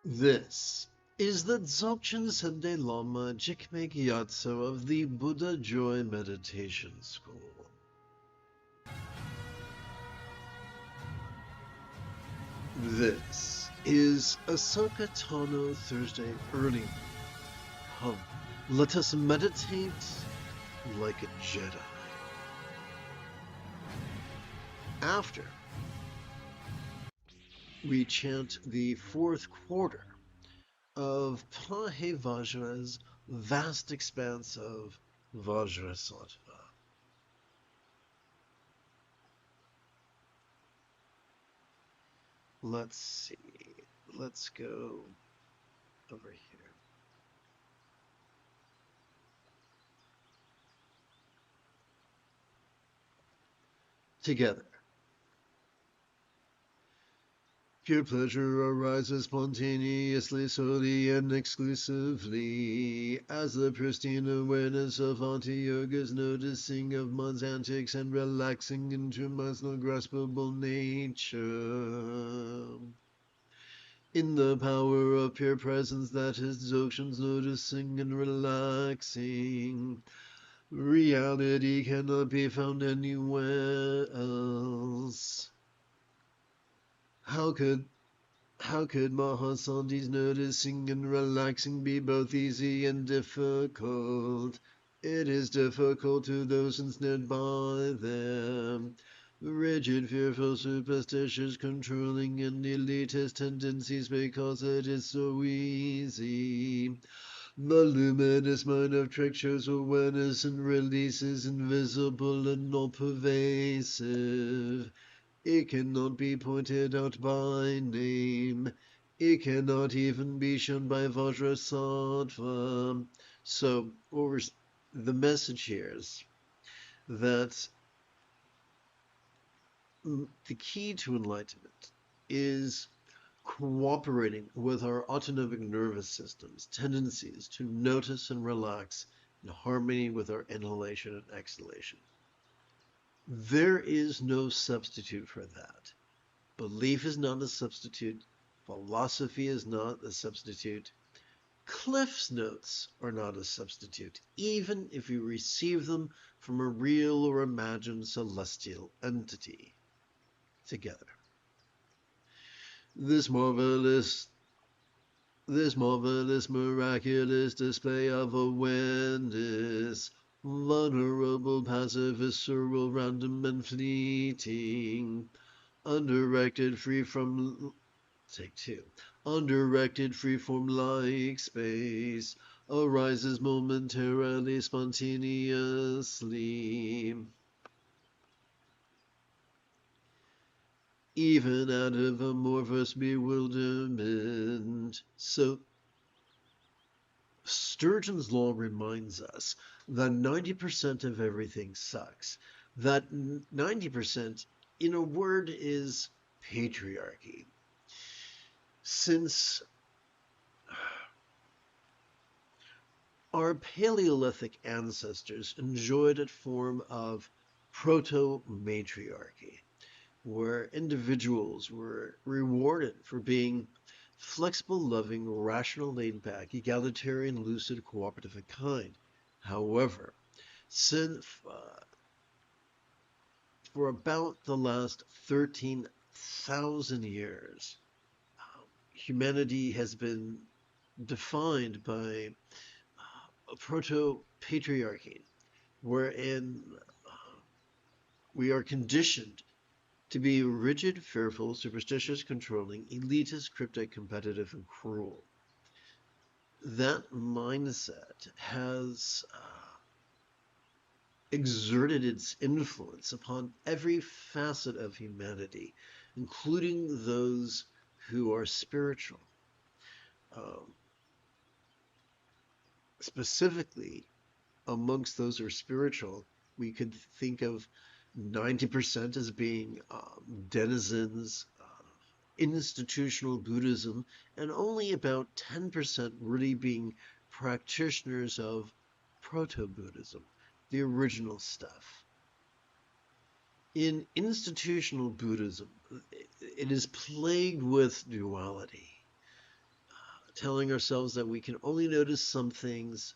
This is the Dzogchen Sunday Lama Jigme Gyatso of the Buddha Joy Meditation School. This is Ahsoka Tano Thursday early. Come, let us meditate like a Jedi. After we chant the fourth quarter of Pahe Vajra's vast expanse of Vajrasattva. Let's see. Let's go over here. Together. Pure pleasure arises spontaneously, solely, and exclusively as the pristine awareness of anti-yoga's noticing of mind's antics and relaxing into mind's non-graspable nature. In the power of pure presence that is Dzogchen's noticing and relaxing, reality cannot be found anywhere else. How could Mahasanti's noticing and relaxing be both easy and difficult? It is difficult to those ensnared by them. Rigid, fearful, superstitious, controlling, and elitist tendencies because it is so easy. The luminous mind of trick shows awareness and release is invisible and all-pervasive. It cannot be pointed out by name. It cannot even be shown by Vajrasattva. So, the message here is that the key to enlightenment is cooperating with our autonomic nervous system's tendencies to notice and relax in harmony with our inhalation and exhalation. There is no substitute for that. Belief is not a substitute. Philosophy is not a substitute. Cliff's Notes are not a substitute, even if you receive them from a real or imagined celestial entity. Together. This marvelous, miraculous display of awareness, vulnerable, passive, visceral, random, and fleeting, undirected, free from undirected, free-form-like space, arises momentarily, spontaneously, even out of amorphous bewilderment. So, Sturgeon's law reminds us that 90% of everything sucks. That 90%, in a word, is patriarchy. Since our Paleolithic ancestors enjoyed a form of proto-matriarchy, where individuals were rewarded for being flexible, loving, rational, laid-back, egalitarian, lucid, cooperative, and kind. However, since for about the last 13,000 years, humanity has been defined by a proto-patriarchy, wherein we are conditioned to be rigid, fearful, superstitious, controlling, elitist, cryptic, competitive, and cruel. That mindset has exerted its influence upon every facet of humanity, including those who are spiritual. Specifically, amongst those who are spiritual, we could think of 90% as being denizens, institutional Buddhism, and only about 10% really being practitioners of proto-Buddhism, the original stuff. In institutional Buddhism, it is plagued with duality. telling ourselves that we can only notice some things,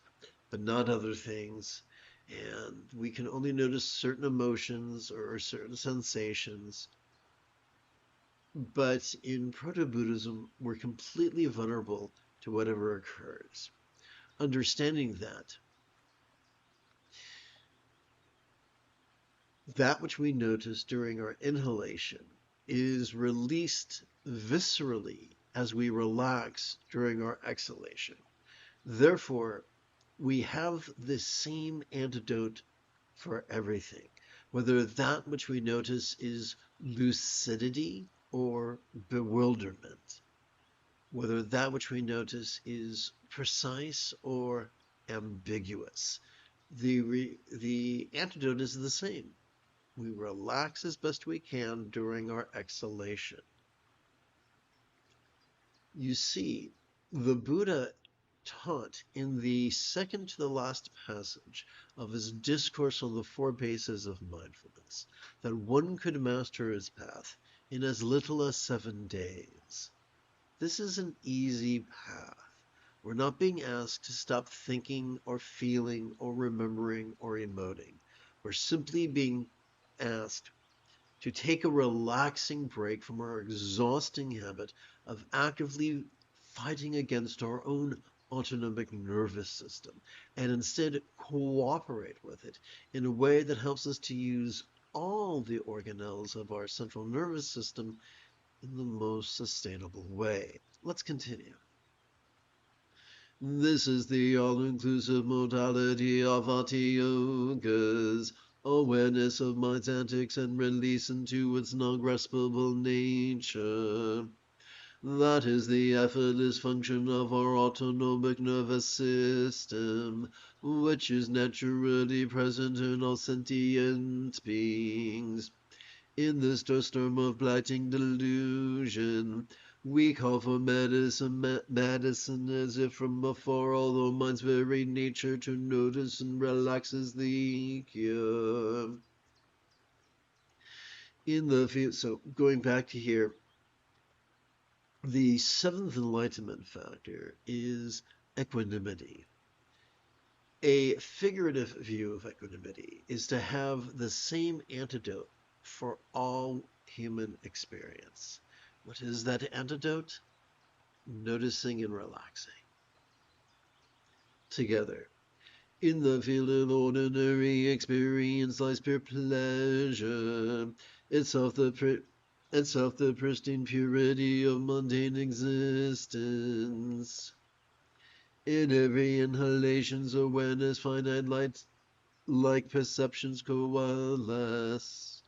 but not other things, and we can only notice certain emotions or certain sensations. But in Proto-Buddhism, we're completely vulnerable to whatever occurs. Understanding that which we notice during our inhalation is released viscerally as we relax during our exhalation. Therefore, we have the same antidote for everything, whether that which we notice is lucidity or bewilderment, whether that which we notice is precise or ambiguous. The antidote is the same. We relax as best we can during our exhalation. You see, the Buddha taught in the second to the last passage of his discourse on the four bases of mindfulness that one could master his path in as little as 7 days. This is an easy path. We're not being asked to stop thinking or feeling or remembering or emoting. We're simply being asked to take a relaxing break from our exhausting habit of actively fighting against our own autonomic nervous system and instead cooperate with it in a way that helps us to use all the organelles of our central nervous system in the most sustainable way. Let's continue. This is the all-inclusive modality of Hatha Yogas, awareness of mind's antics and release into its non-graspable nature. That is the effortless function of our autonomic nervous system, which is naturally present in all sentient beings. In this storm of blighting delusion, we call for medicine as if from afar, although mind's very nature to notice and relax is the cure. So going back to here, the seventh enlightenment factor is equanimity. A figurative view of equanimity is to have the same antidote for all human experience. What is that antidote? Noticing and relaxing. Together. In the field of ordinary experience lies pure pleasure, itself the pristine purity of mundane existence. In every inhalation's awareness, finite light like perceptions coalesce.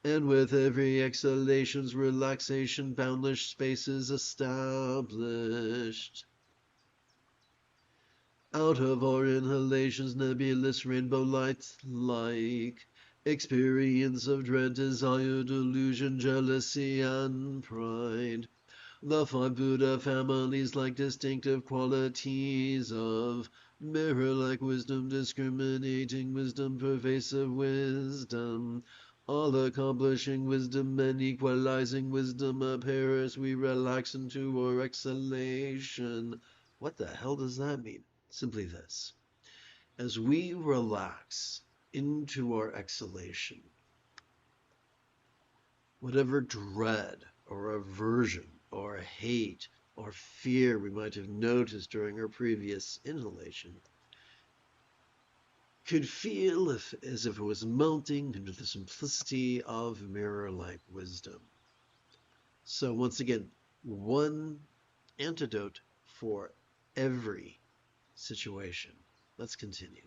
And with every exhalation's relaxation, boundless space is established. Out of our inhalations, nebulous rainbow light like experience of dread, desire, delusion, jealousy, and pride. The 5 Buddha families like distinctive qualities of mirror-like wisdom, discriminating wisdom, pervasive wisdom, all-accomplishing wisdom, and equalizing wisdom appear as we relax into our exhalation. What the hell does that mean? Simply this. As we relax into our exhalation, whatever dread or aversion or hate or fear we might have noticed during our previous inhalation could feel as if it was melting into the simplicity of mirror-like wisdom. So once again, one antidote for every situation. Let's continue.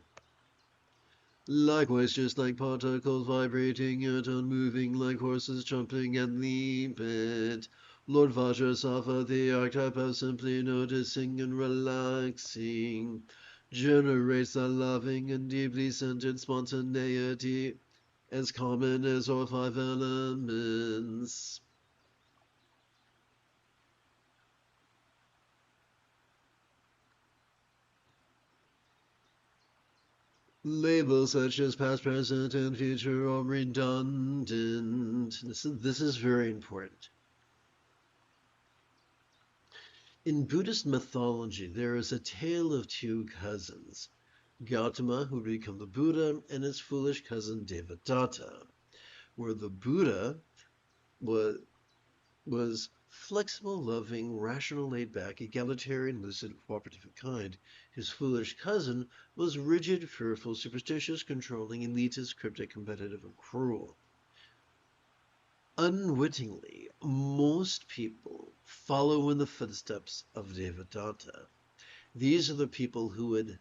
Likewise, just like particles vibrating yet unmoving, like horses jumping and leaping, Lord Vajrasattva, the archetype of simply noticing and relaxing, generates a loving and deeply centered spontaneity as common as our 5 elements. Labels such as past, present, and future are redundant. This is very important. In Buddhist mythology, there is a tale of two cousins, Gautama, who would become the Buddha, and his foolish cousin Devadatta, where the Buddha was, was flexible, loving, rational, laid-back, egalitarian, lucid, cooperative, and kind. His foolish cousin was rigid, fearful, superstitious, controlling, elitist, cryptic, competitive, and cruel. Unwittingly, most people follow in the footsteps of Devadatta. These are the people who would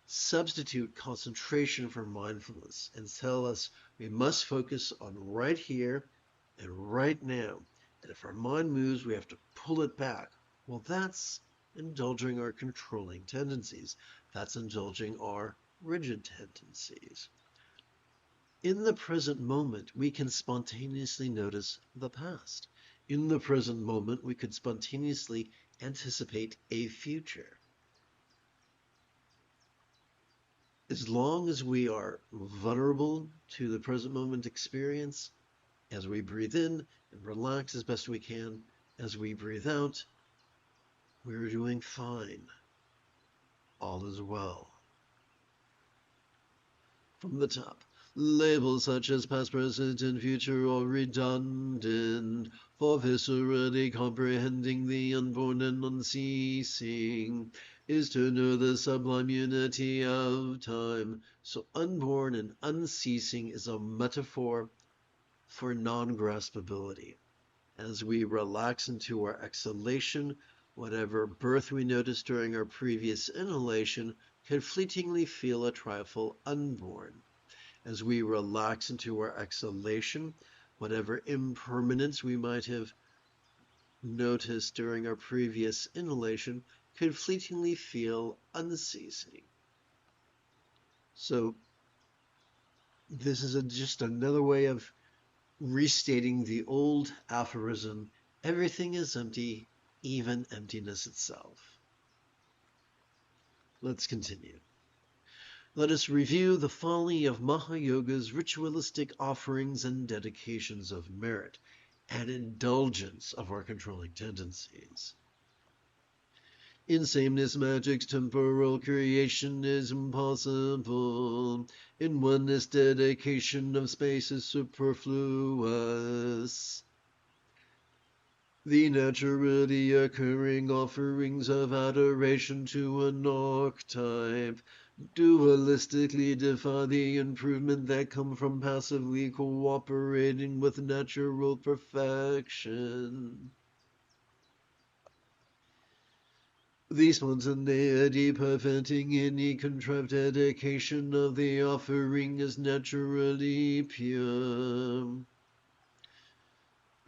substitute concentration for mindfulness and tell us we must focus on right here and right now. And if our mind moves, we have to pull it back. Well, that's indulging our controlling tendencies. That's indulging our rigid tendencies. In the present moment, we can spontaneously notice the past. In the present moment, we could spontaneously anticipate a future. As long as we are vulnerable to the present moment experience, as we breathe in and relax as best we can, as we breathe out, we're doing fine. All is well. From the top, labels such as past, present, and future are redundant, for viscerally comprehending the unborn and unceasing is to know the sublime unity of time. So unborn and unceasing is a metaphor for non-graspability. As we relax into our exhalation, whatever birth we noticed during our previous inhalation could fleetingly feel a trifle unborn. As we relax into our exhalation, whatever impermanence we might have noticed during our previous inhalation could fleetingly feel unceasing. So this is just another way of restating the old aphorism, everything is empty, even emptiness itself. Let's continue. Let us review the folly of Mahayoga's ritualistic offerings and dedications of merit and indulgence of our controlling tendencies. In sameness magic's temporal creation is impossible. In oneness dedication of space is superfluous. The naturally occurring offerings of adoration to an archetype dualistically defy the improvement that come from passively cooperating with natural perfection. The spontaneity preventing any contrived dedication of the offering is naturally pure.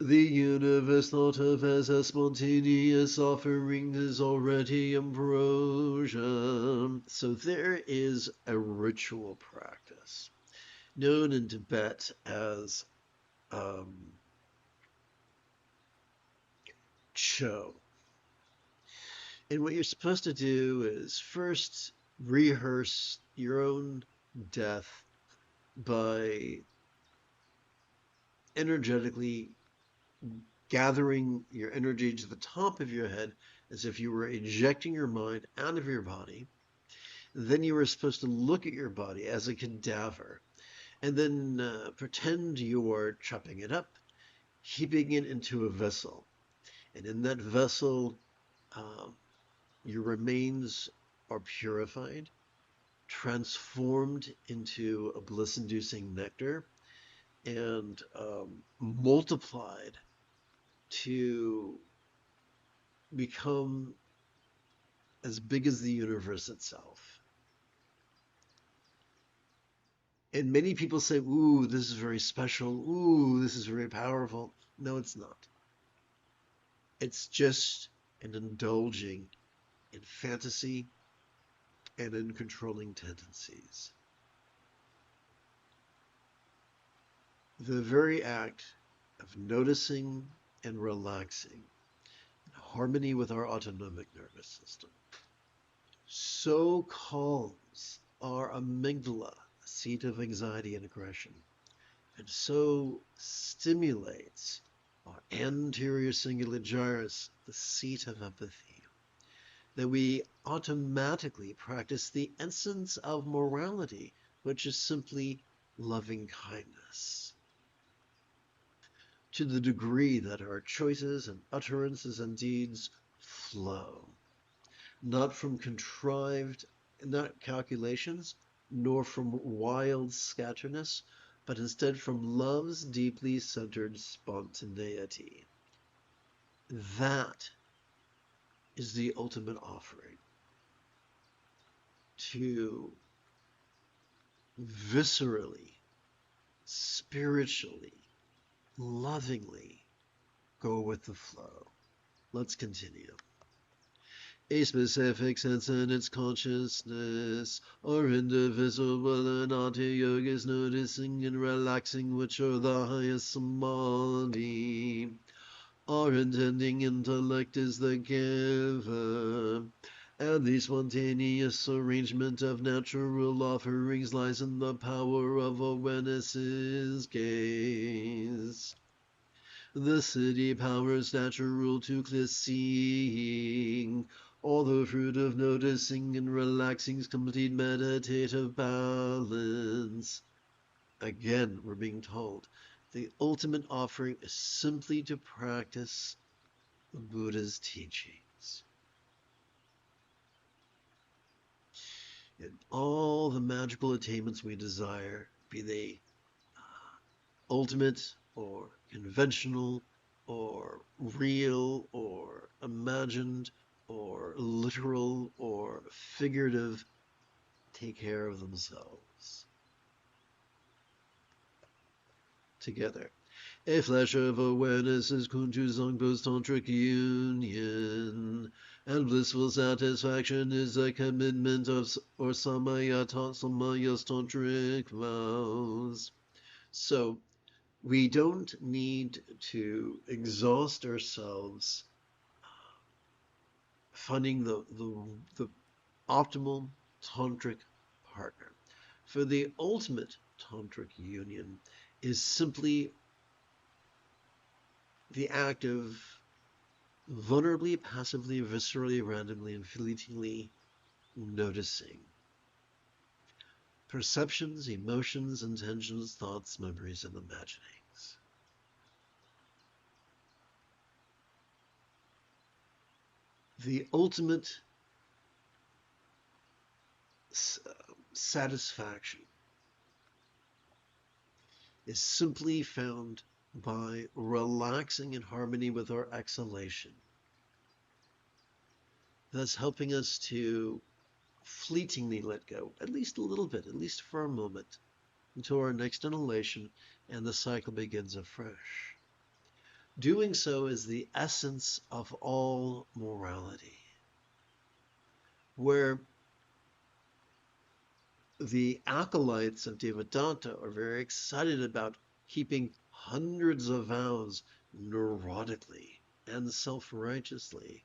The universe thought of as a spontaneous offering is already ambrosia. So there is a ritual practice known in Tibet as Cho. And what you're supposed to do is first rehearse your own death by energetically gathering your energy to the top of your head as if you were ejecting your mind out of your body. Then you were supposed to look at your body as a cadaver and then pretend you are chopping it up, heaping it into a vessel. And in that vessel, your remains are purified, transformed into a bliss-inducing nectar, and multiplied to become as big as the universe itself. And many people say, ooh, this is very special. Ooh, this is very powerful. No, it's not. It's just an indulging in fantasy and in controlling tendencies. The very act of noticing and relaxing in harmony with our autonomic nervous system so calms our amygdala, the seat of anxiety and aggression, and so stimulates our anterior cingulate gyrus, the seat of empathy, that we automatically practice the essence of morality, which is simply loving kindness. To the degree that our choices and utterances and deeds flow, not from contrived, not calculations, nor from wild scatterness, but instead from love's deeply centered spontaneity. That is the ultimate offering. To viscerally, spiritually, lovingly go with the flow. Let's continue. A specific sense in its consciousness are indivisible, and Ati Yogas noticing and relaxing, which are the highest samadhi. Our intending intellect is the giver, and the spontaneous arrangement of natural offerings lies in the power of awareness's gaze. The city powers natural to clear seeing, all the fruit of noticing and relaxing's complete meditative balance. Again, we're being told, the ultimate offering is simply to practice the Buddha's teachings. And all the magical attainments we desire, be they ultimate or conventional or real or imagined or literal or figurative, take care of themselves. Together. A flash of awareness is Kuntu Zangpo's tantric union, and blissful satisfaction is a commitment of or Samaya's tantric vows. So, we don't need to exhaust ourselves finding the optimal tantric partner. For the ultimate tantric union is simply the act of vulnerably, passively, viscerally, randomly, and fleetingly noticing perceptions, emotions, intentions, thoughts, memories, and imaginings. The ultimate satisfaction is simply found by relaxing in harmony with our exhalation. Thus helping us to fleetingly let go, at least a little bit, at least for a moment, until our next inhalation and the cycle begins afresh. Doing so is the essence of all morality, where the acolytes of Devadatta are very excited about keeping hundreds of vows neurotically and self-righteously.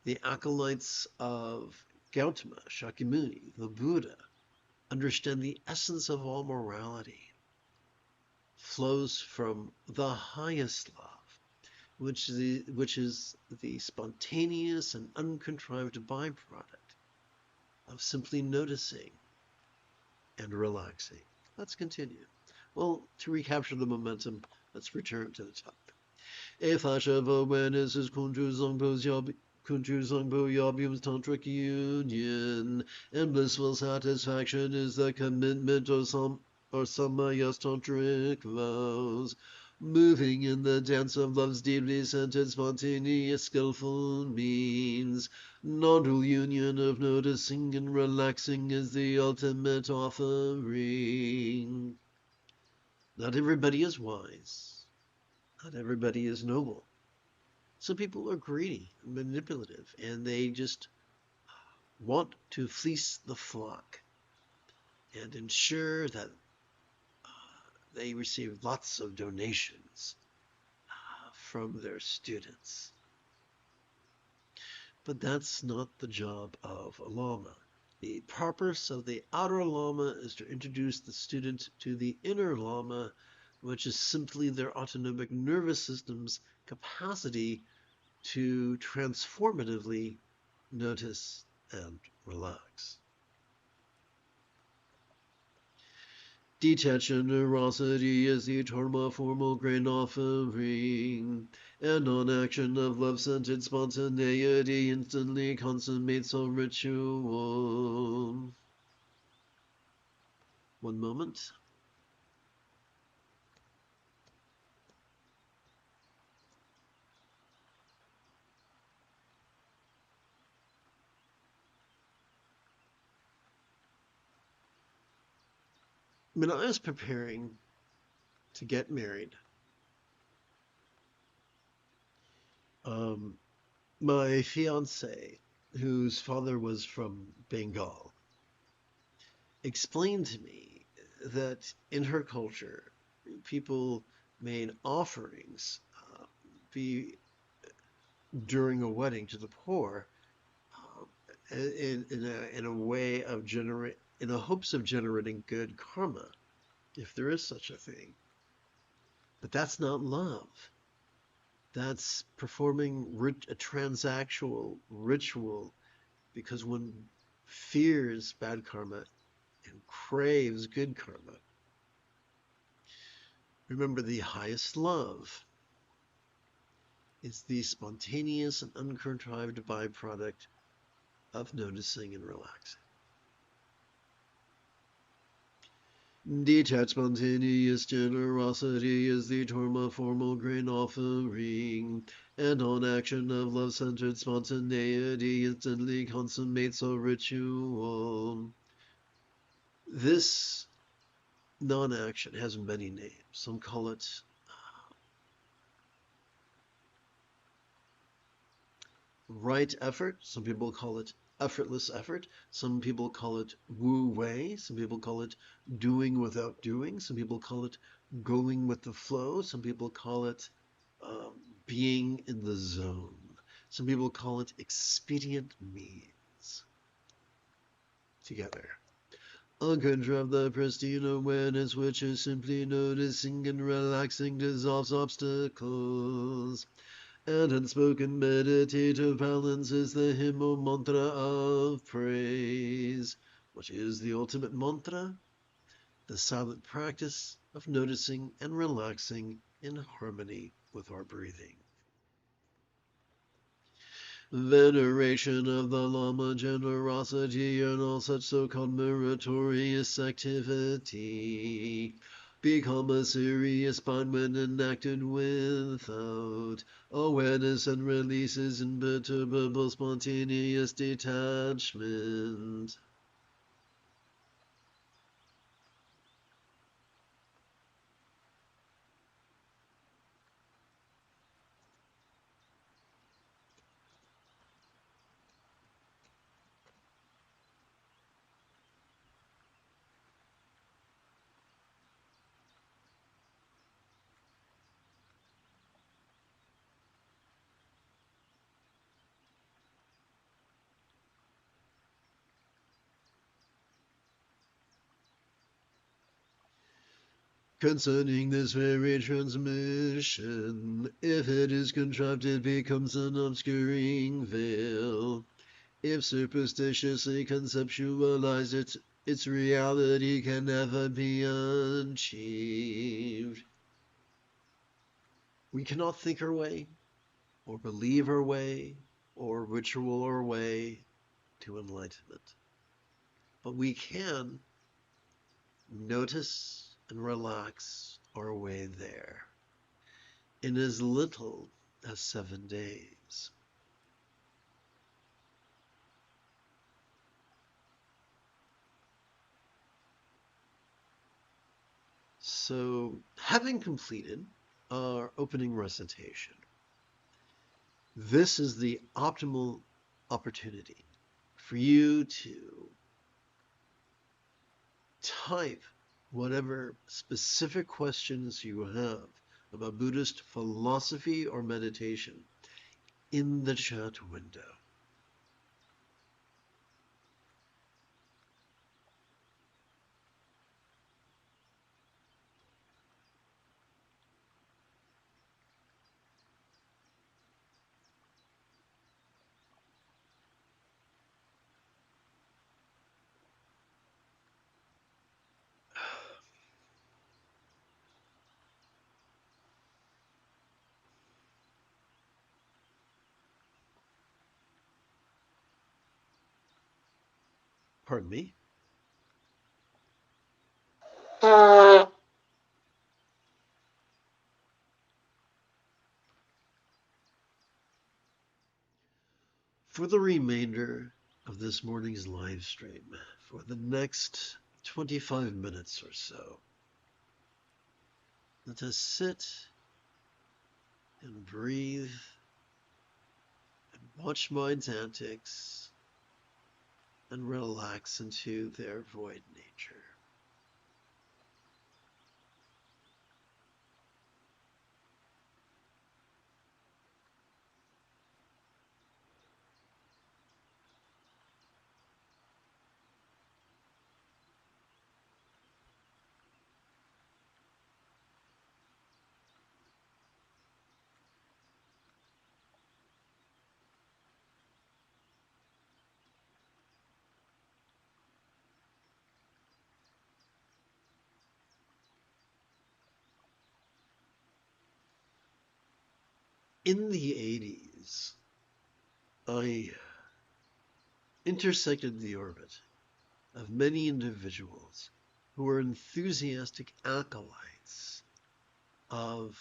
The acolytes of Gautama, Shakyamuni, the Buddha, understand the essence of all morality flows from the highest love, which is the spontaneous and uncontrived byproduct of simply noticing and relaxing. Let's continue. Well, to recapture the momentum, let's return to the topic. A flash of awareness is Kuntu Zangpo Yabum's tantric union, and blissful satisfaction is the commitment or Samaya's tantric vows. Moving in the dance of love's deeply centered, spontaneous, skillful means. Non-dual union of noticing and relaxing is the ultimate offering. Not everybody is wise. Not everybody is noble. Some people are greedy and manipulative, and they just want to fleece the flock and ensure that they receive lots of donations from their students. But that's not the job of a Lama. The purpose of the outer Lama is to introduce the student to the inner Lama, which is simply their autonomic nervous system's capacity to transformatively notice, and relax. Detached generosity is the Dharma formal grain offering, and non-action of love-centered spontaneity instantly consummates a ritual. One moment. When I was preparing to get married, my fiance, whose father was from Bengal, explained to me that in her culture, people made offerings be during a wedding to the poor in a way of in the hopes of generating good karma, if there is such a thing. But that's not love. That's performing a transactional ritual because one fears bad karma and craves good karma. Remember, the highest love is the spontaneous and uncontrived byproduct of noticing and relaxing. Detached spontaneous generosity is the Dharma formal grain offering, and on action of love-centered spontaneity instantly consummates a ritual. This non-action has many names. Some call it right effort. Some people call it effortless effort. Some people call it wu wei. Some people call it doing without doing. Some people call it going with the flow. Some people call it being in the zone. Some people call it expedient means. Together. A conjure of the pristine awareness, which is simply noticing and relaxing, dissolves obstacles. And unspoken meditative balance is the hymn or mantra of praise. What is the ultimate mantra? The silent practice of noticing and relaxing in harmony with our breathing. Veneration of the Lama, generosity, and all such so-called meritorious activity become a serious bond when enacted without awareness and releases imperturbable spontaneous detachment. Concerning this very transmission, if it is contrived, it becomes an obscuring veil. If superstitiously conceptualized, its reality can never be achieved. We cannot think our way, or believe our way, or ritual our way to enlightenment. But we can notice and relax our way there in as little as 7 days. So, having completed our opening recitation, this is the optimal opportunity for you to type whatever specific questions you have about Buddhist philosophy or meditation in the chat window. Pardon me. For the remainder of this morning's live stream, for the next 25 minutes or so, let us sit and breathe and watch mind's antics and relax into their void nature. In the 80s, I intersected the orbit of many individuals who were enthusiastic acolytes of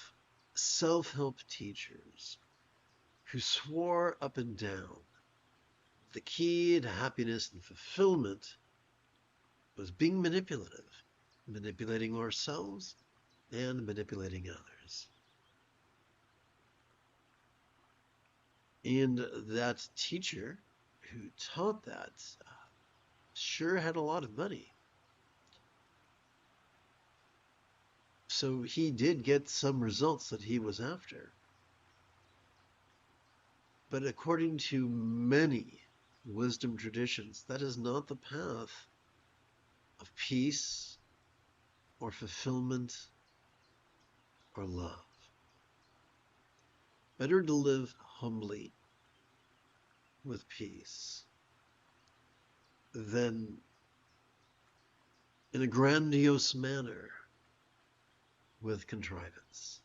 self-help teachers who swore up and down the key to happiness and fulfillment was being manipulative, manipulating ourselves and manipulating others. And that teacher who taught that sure had a lot of money. So he did get some results that he was after. But according to many wisdom traditions, that is not the path of peace or fulfillment or love. Better to live humbly with peace than in a grandiose manner with contrivance.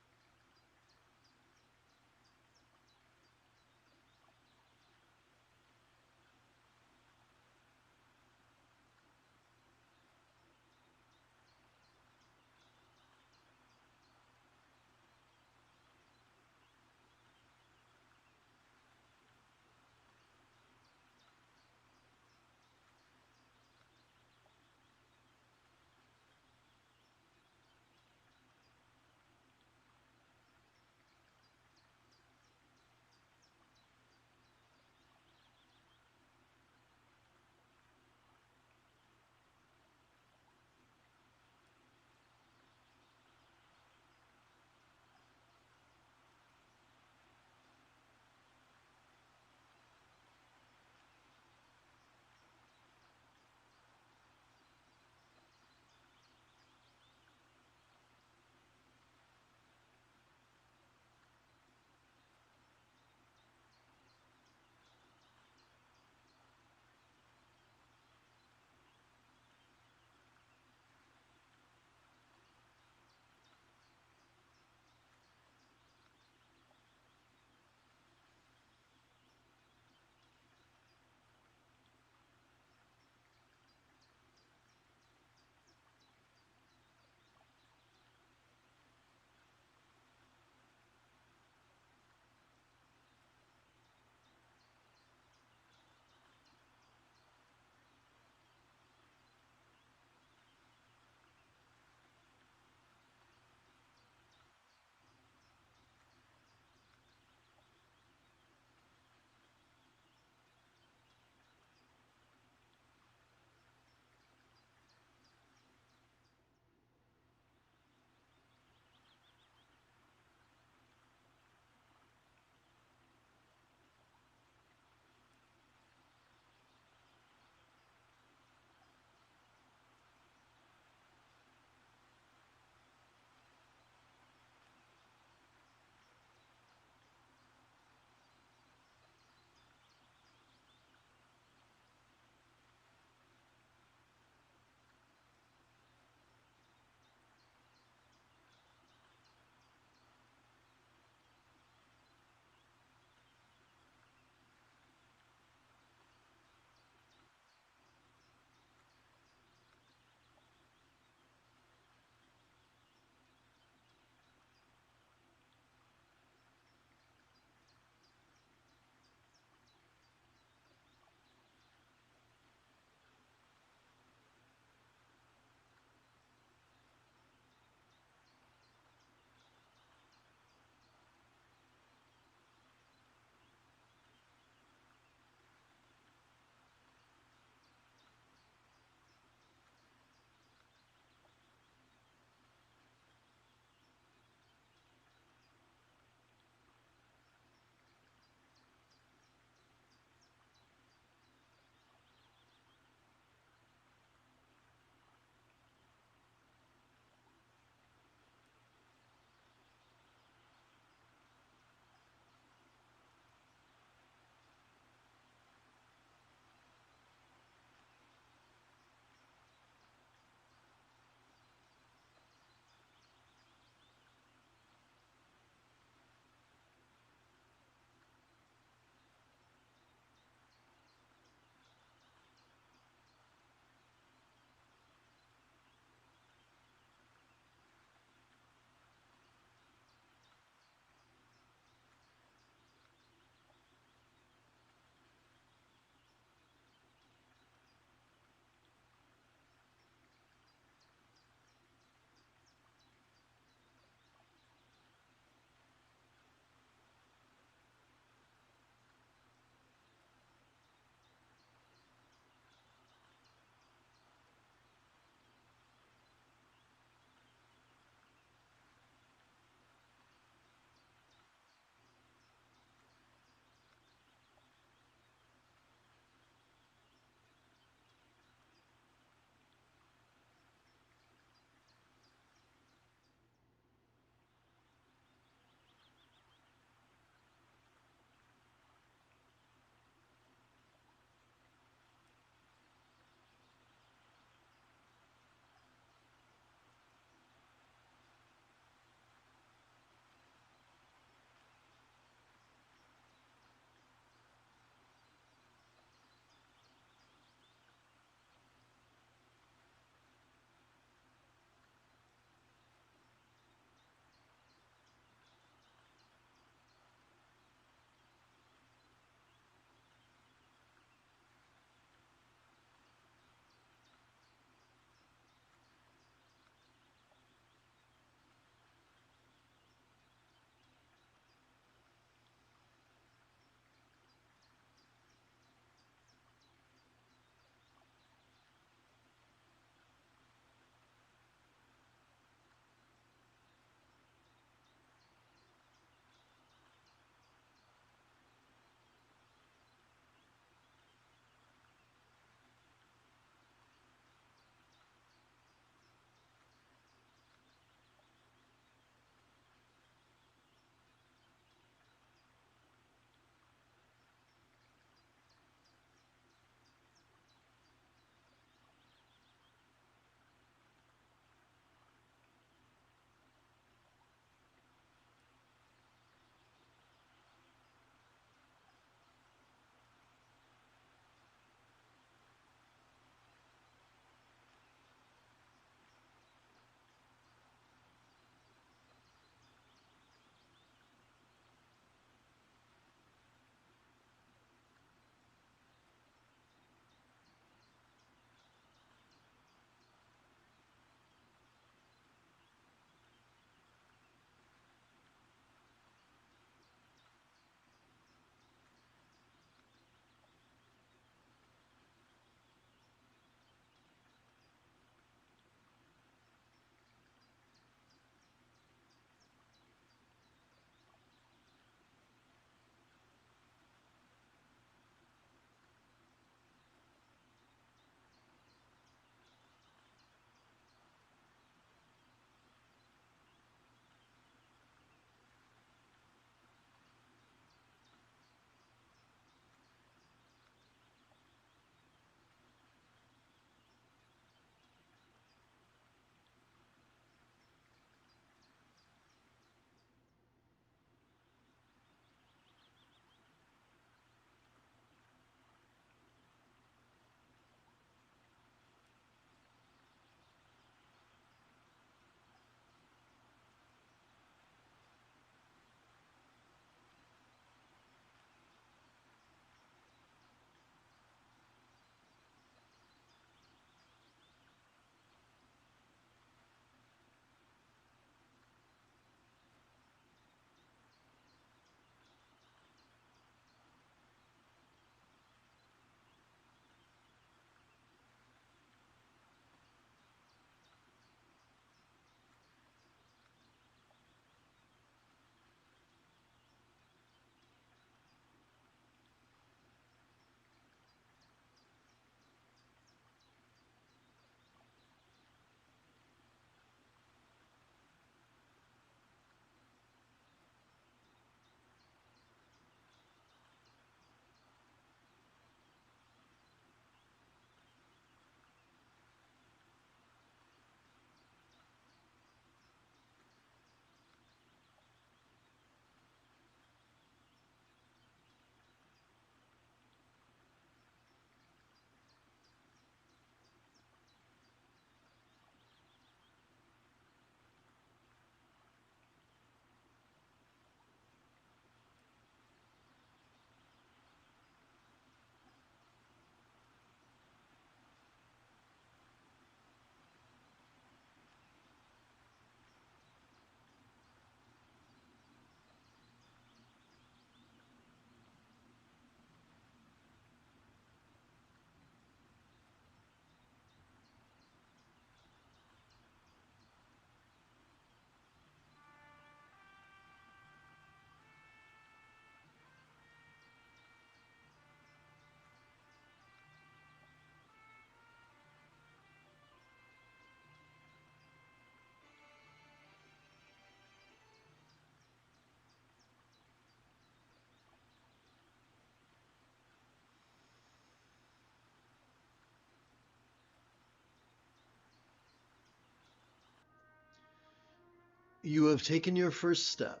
You have taken your first step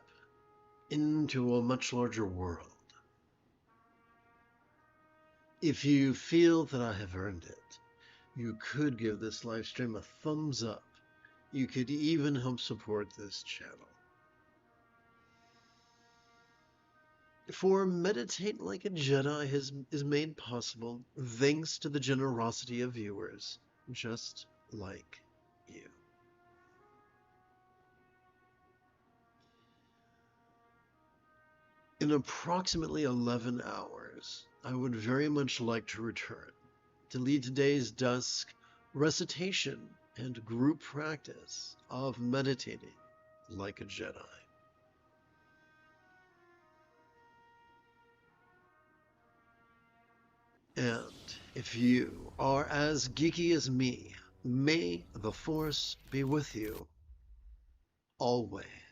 into a much larger world. If you feel that I have earned it, you could give this live stream a thumbs up. You could even help support this channel. For Meditate Like a Jedi is made possible thanks to the generosity of viewers just like you. In approximately 11 hours, I would very much like to return to lead today's dusk recitation and group practice of meditating like a Jedi. And if you are as geeky as me, may the Force be with you always.